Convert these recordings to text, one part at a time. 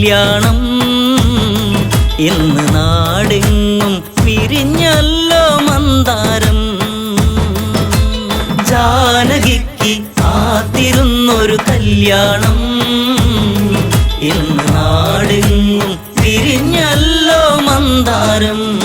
കല്യാണം. ഇന്ന് നാടെങ്ങും വിരിഞ്ഞല്ലോ മന്ദാരം. ജാനകിക്ക് കാത്തിരുന്നൊരു കല്യാണം. ഇന്ന് നാടെങ്ങും വിരിഞ്ഞല്ലോ മന്ദാരം.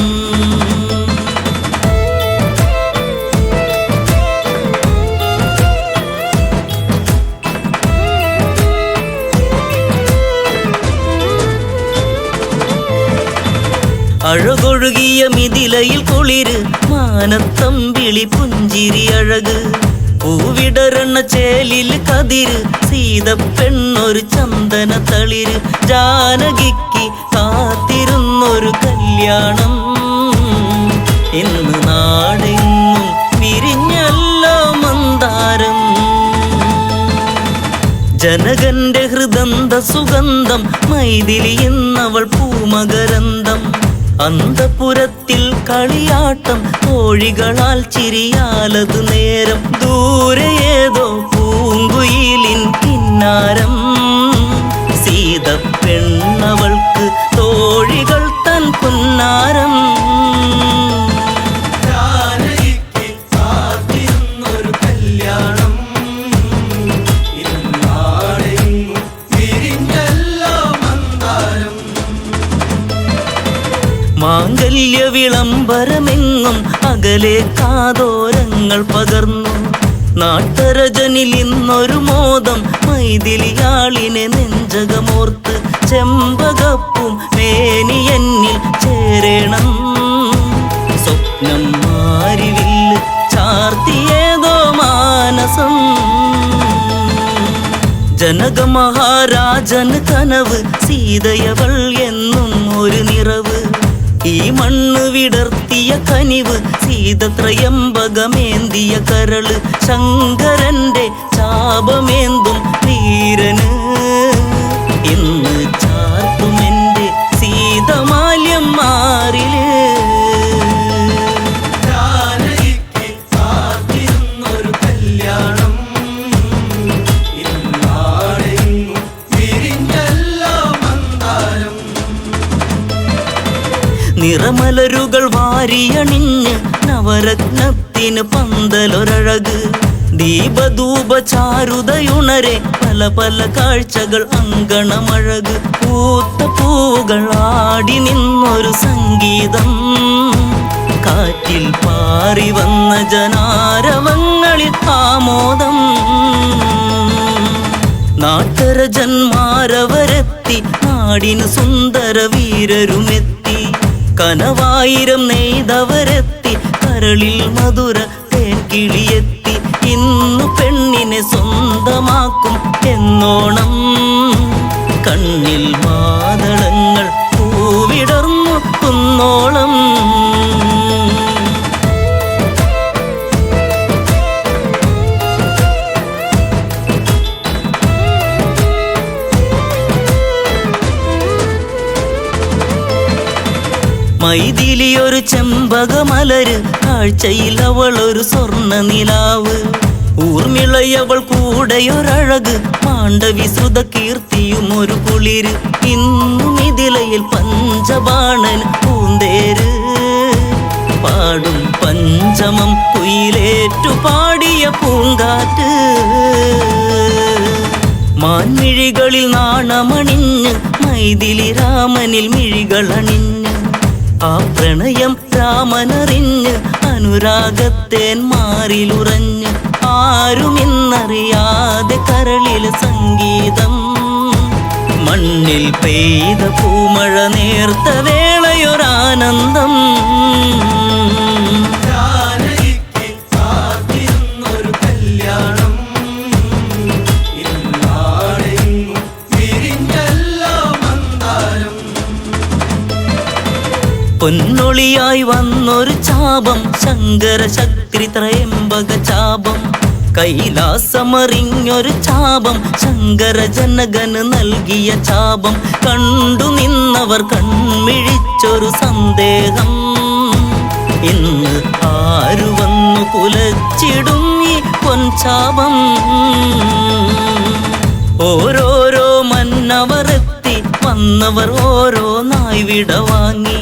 അഴകൊഴുകിയ മിഥിലയിൽ കുളിര്, മാനത്തമ്പിളി പുഞ്ചിരി അഴക്. പൂവിടരണ ചേലിൽ കതിര്, സീതപ്പെണ്ണൊരു ചന്ദന തളിര്. ജാനകിക്ക് കാത്തിരുന്നൊരു കല്യാണം. ഇന്ന് നാടെങ്ങും വിരിഞ്ഞല്ലോ മന്ദാരം. ജനകന്റെ ഹൃദന്ത സുഗന്ധം, മൈഥിലി എന്നവൾ പൂമകരന്തം. അന്തപുരത്തിൽ കളിയാട്ടം, കോഴികളാൽ ചിരിയാലതു നേരം. ദൂരെ ഏതോ പൂങ്കുയിലിൻ കിന്നാരം. സീതപ്പെണ്ണവൾക്ക് തോഴികൾ തൻ പുന്നാരം. ജാനകിക്ക് കാത്തിരുന്നൊരു കല്യാണം. ഇന്നാടെങ്ങും വിരിഞ്ഞല്ലോ മന്ദാരം. മാംഗല്യ വിളംബരമെങ്ങും അകലെ കാതോരങ്ങൾ പകർന്നു. നാട്ടരജനിൽ ഇന്നൊരു മോദം, മൈഥിലിയാളിനെ നെഞ്ചകമോർത്ത്. ചെമ്പകപ്പും മേനിയെന്നിൽ ചേരണം. സ്വപ്നം മാരിവില്ല് ചാർത്തിയേതോ മാനസം. ജനക മഹാരാജന് കനവ്, സീതയവൾ എന്നും ഒരു നിറവ്. ഈ മണ്ണ് വിടർത്തിയ കനിവ്, സീതത്രയംബകമേന്തിയ കരള്. ശങ്കരന്റെ ചാപമേന്തും വീരന് ഇന്ന് ചാർത്തുമെന്റെ സീതമാല്യം മാറില്. ജാനകിക്ക് കാത്തിരുന്നൊരു കല്യാണം. ഇന്നാടെങ്ങും വിരിഞ്ഞല്ലോ മന്ദാരം. നിറമലരുകൾ വാരിയണിഞ്ഞ് നവരത്നത്തിന് പന്തലൊരഴക്. ദീപധൂപ ചാരുതയുണരെ പല പല കാഴ്ചകൾ അങ്കണമഴക്. പൂത്ത പൂവുകൾ ആടി നിന്നൊരു സംഗീതം. കാറ്റിൽ പാറി വന്ന ജനാരവങ്ങളിൽ ആമോദം. നാട്ടരജന്മാരവരെത്തി, നാടിന് സുന്ദര വീരരുമെത്തി. കനവായിരം നെയ്തവരെത്തി, കരളിൽ മധുര തേൻകിളിയെത്തി. ഇന്നു പെണ്ണിനെ സ്വന്തമാക്കും എന്നോണം. കണ്ണിൽ മാതളങ്ങൾ പൂവിടർന്നു കുന്നോളം. മൈഥിലിയൊരു ചെമ്പകമലര്, കാഴ്ചയിൽ അവളൊരു സ്വർണ്ണ നിലാവ്. ഊർമിളയവൾ കൂടെയൊരഴക്, മാണ്ഡവി ശ്രുത കീർത്തിയും ഒരു കുളിര്. ഇന്നു മിഥിലയിൽ പഞ്ചബാണൻ പൂന്തേര്. പാടും പഞ്ചമം കുയിലേറ്റു പാടിയ പൂങ്കാറ്റ്. മാൻമിഴികളിൽ നാണമണിഞ്ഞ്, മൈഥിലി രാമനിൽ മിഴികളണിഞ്ഞ്. ആ പ്രണയം രാമനറിഞ്ഞ്, അനുരാഗത്തേൻ മാറിലുറഞ്ഞ്. ആരുമിന്നറിയാതെ കരളിൽ സംഗീതം. മണ്ണിൽ പെയ്ത പൂമഴ നേർത്ത വേളയൊരാനന്ദം. ജാനകിക്ക് കാത്തിരുന്നൊരു കല്യാണം. ഇന്നാടെങ്ങും വിരിഞ്ഞല്ലോ മന്ദാരം. പൊന്നൊളിയായി വന്നൊരു ചാപം, ശങ്കര ശക്തി ത്രയംബക ചാപം. കൈലാസമറിഞ്ഞൊരു ചാപം, ശങ്കര ജനകന് നൽകിയ ചാപം. കണ്ടു നിന്നവർ കൺമിഴിച്ചൊരു സന്ദേഹം. ഇന്ന് ആരു വന്നു കുലച്ചിടും ഈ പൊൻചാപം. ഓരോരോ മന്നവരെത്തി വന്ന വന്നവർ ഓരോന്നായി വിടവാങ്ങി.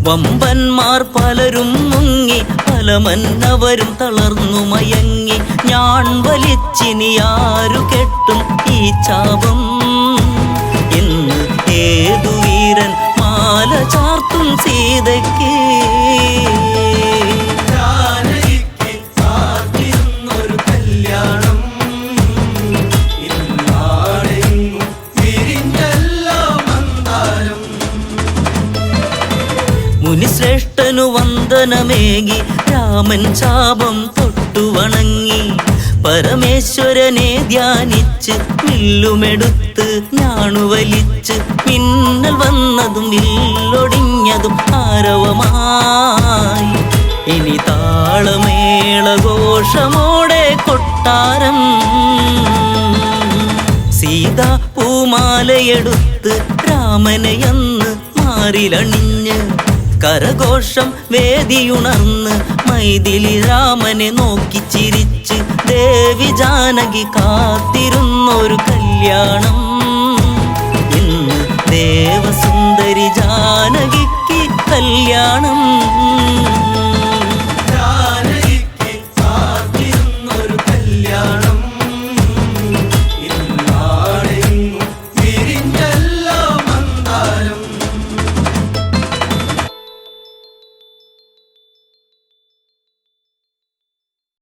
വമ്പന്മാർ പലരും മുങ്ങി, പല മന്നവരും തളർന്നു മയങ്ങി. ഞാൻ വലിച്ചിനി ആരു കെട്ടും ഈ ചാപം? ഇന്ന് ഏതു വീരൻ മാല ചാർത്തും സീതയ്ക്ക്? മുനിശ്രേഷ്ഠനു വന്ദനമേകി രാമൻ ശാപം തൊട്ടു വണങ്ങി. പരമേശ്വരനെ ധ്യാനിച്ച് വില്ലുമെടുത്ത് ഞാണുവലിച്ച് മിന്നൽ വന്നതും വില്ലൊടിഞ്ഞതും ആരവമായി. ഇനി താളമേളഘോഷമോടെ കൊട്ടാരം. സീത പൂമാലയെടുത്ത് രാമനെയന്ന് മാറിലണിഞ്ഞ് കരഘോഷം വേദിയുണർന്ന് മൈഥിലി രാമനെ നോക്കി ചിരിച്ച് ദേവി ജാനകി കാത്തിരുന്നൊരു കല്യാണം. ഇന്ന് ദേവസുന്ദരി ജാനകിക്ക് കല്യാണം. ജാനകിക്ക് കാത്തിരുന്നൊരു കല്യാണം.